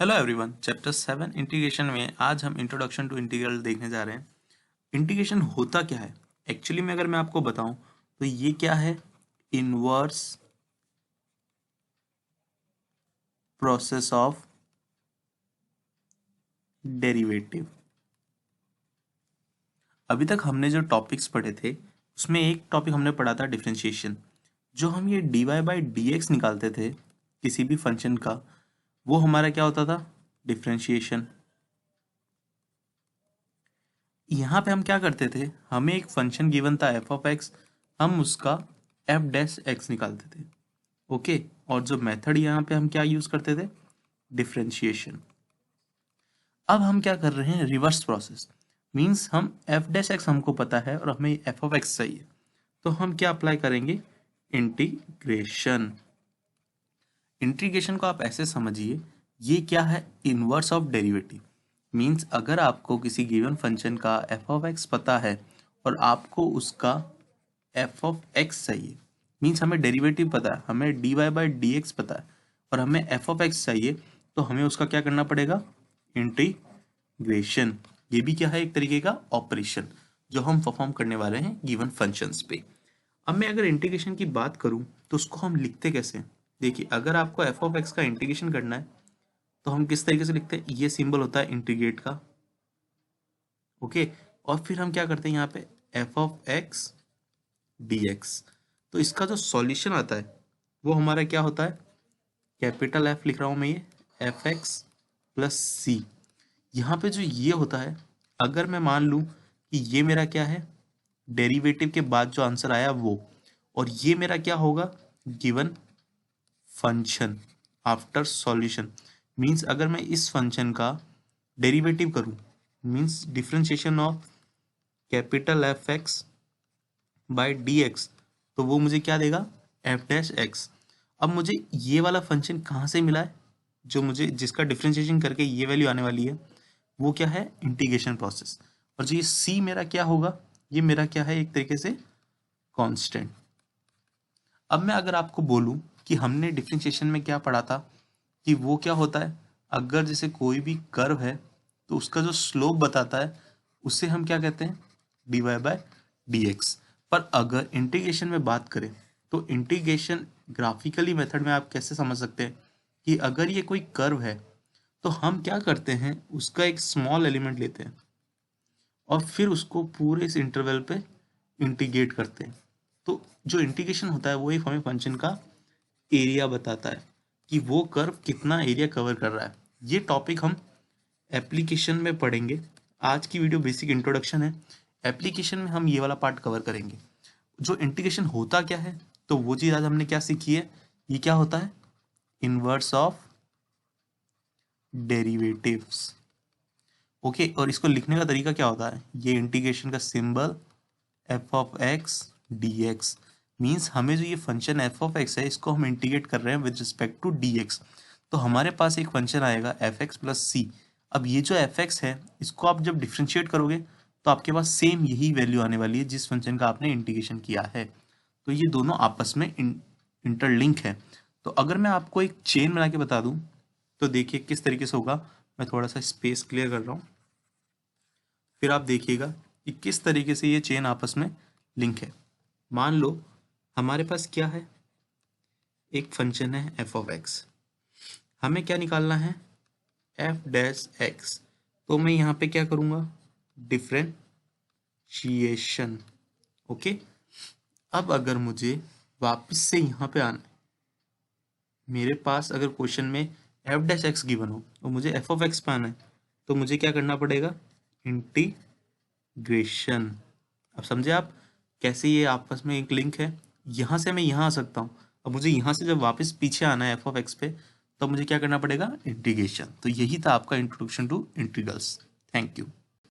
Hello everyone, chapter 7 integration में आज हम इंट्रोडक्शन टू इंटीग्रल देखने जा रहे हैं। इंटीग्रेशन होता क्या है एक्चुअली में, अगर मैं आपको बताऊं तो ये क्या है, इनवर्स प्रोसेस ऑफ डेरिवेटिव। अभी तक हमने जो टॉपिक्स पढ़े थे उसमें एक टॉपिक हमने पढ़ा था डिफरेंशिएशन। जो हम ये dy बाई डी एक्स निकालते थे किसी भी फंक्शन का, वो हमारा क्या होता था, डिफरेंशिएशन। यहाँ पे हम क्या करते थे, हमें एक फंक्शन गिवन था एफ ऑफ एक्स, हम उसका एफ डैश एक्स निकालते थे। ओके, और जो मेथड यहाँ पे हम क्या यूज करते थे, डिफरेंशिएशन। अब हम क्या कर रहे हैं, रिवर्स प्रोसेस। मींस हम एफ डैश एक्स हमको पता है और हमें एफ ऑफ एक्स चाहिए, तो हम क्या अप्लाई करेंगे, इंटीग्रेशन। इंटीग्रेशन को आप ऐसे समझिए, ये क्या है, इनवर्स ऑफ डेरिवेटिव। मींस अगर आपको किसी गिवन फंक्शन का एफ ऑफ एक्स पता है और आपको उसका एफ ऑफ एक्स चाहिए, मींस हमें डेरिवेटिव पता है, हमें D Y by D X पता है और हमें एफ ऑफ एक्स चाहिए, तो हमें उसका क्या करना पड़ेगा, इंटीग्रेशन। ये भी क्या है, एक तरीके का ऑपरेशन जो हम परफॉर्म करने वाले हैं गिवन फंक्शंस पे। अब मैं अगर इंटीग्रेशन की बात करूं तो उसको हम लिखते कैसे हैं? देखिए, अगर आपको एफ ऑफ एक्स का इंटीग्रेशन करना है तो हम किस तरीके से लिखते हैं, ये सिंबल होता है इंटीग्रेट का। ओके, और फिर हम क्या करते हैं यहाँ पे, F of x D X. तो इसका जो सॉल्यूशन आता है वो हमारा क्या होता है, कैपिटल एफ लिख रहा हूं मैं, ये एफ एक्स प्लस सी। यहाँ पे जो ये होता है, अगर मैं मान लूं कि ये मेरा क्या है, डेरिवेटिव के बाद जो आंसर आया वो, और ये मेरा क्या होगा, given function after solution. Means अगर मैं इस फंक्शन का डेरिवेटिव करूं, means differentiation of capital F X by D X, तो वो मुझे क्या देगा, एफ डैश एक्स। अब मुझे ये वाला फंक्शन कहाँ से मिला है, जो मुझे जिसका डिफरेंशिएशन करके ये वैल्यू आने वाली है, वो क्या है, इंटीग्रेशन प्रोसेस। और जो ये सी मेरा क्या होगा, ये मेरा क्या है, एक तरीके से कांस्टेंट। अब मैं अगर आपको बोलूं कि हमने डिफरेंशिएशन में क्या पढ़ा था, कि वो क्या होता है, अगर जैसे कोई भी कर्व है तो उसका जो स्लोप बताता है उसे हम क्या कहते हैं, D Y by D X. पर अगर इंटीग्रेशन में बात करें तो इंटीग्रेशन ग्राफिकली मेथड में आप कैसे समझ सकते हैं, कि अगर ये कोई कर्व है तो हम क्या करते हैं, उसका एक स्मॉल एलिमेंट लेते हैं और फिर उसको पूरे इस इंटरवल पे इंटीग्रेट करते हैं। तो जो इंटीग्रेशन होता है वो एक हमें फंक्शन का एरिया बताता है, कि वो कर्व कितना एरिया कवर कर रहा है। ये टॉपिक हम एप्लीकेशन में पढ़ेंगे। आज की वीडियो बेसिक इंट्रोडक्शन है, एप्लीकेशन में हम ये वाला पार्ट कवर करेंगे। जो इंटीग्रेशन होता क्या है, तो वो चीज़ आज हमने क्या सीखी है, ये क्या होता है, इनवर्स ऑफ डेरिवेटिव्स। ओके, और इसको लिखने का तरीका क्या होता है, ये इंटीग्रेशन का symbol F of x D x. Means हमें जो ये फंक्शन एफ ऑफ एक्स है इसको हम इंटीग्रेट कर रहे हैं with respect to D X, तो हमारे पास एक फंक्शन आएगा एफ एक्स प्लस सी। अब ये जो एफ एक्स है इसको आप जब डिफ्रेंशिएट करोगे तो आपके पास सेम यही वैल्यू आने वाली है जिस फंक्शन का आपने इंटीग्रेशन किया है। तो ये दोनों आपस में इंटरलिंक है। तो अगर मैं आपको एक चेन बना के बता दूं तो देखिए किस तरीके से होगा। मैं थोड़ा सा स्पेस क्लियर कर रहा हूँ, फिर आप देखिएगा कि किस तरीके से ये चेन आपस में लिंक है। मान लो हमारे पास क्या है, एक फंक्शन है एफ ऑफ एक्स, हमें क्या निकालना है, एफ डैश एक्स। तो मैं यहाँ पे क्या करूँगा, डिफरेंशिएशन। ओके, अब अगर मुझे वापस से यहाँ पे आना है, मेरे पास अगर क्वेश्चन में एफ डैश एक्स गिवन हो और मुझे एफ ऑफ एक्स पे आना है, तो मुझे क्या करना पड़ेगा, इंटीग्रेशन। अब समझे आप कैसे ये आपस में एक लिंक है। यहाँ से मैं यहाँ आ सकता हूँ, अब मुझे यहाँ से जब वापस पीछे आना है एफ ऑफ एक्स पे, तो मुझे क्या करना पड़ेगा, इंटीग्रेशन। तो यही था आपका introduction to integrals. Thank you.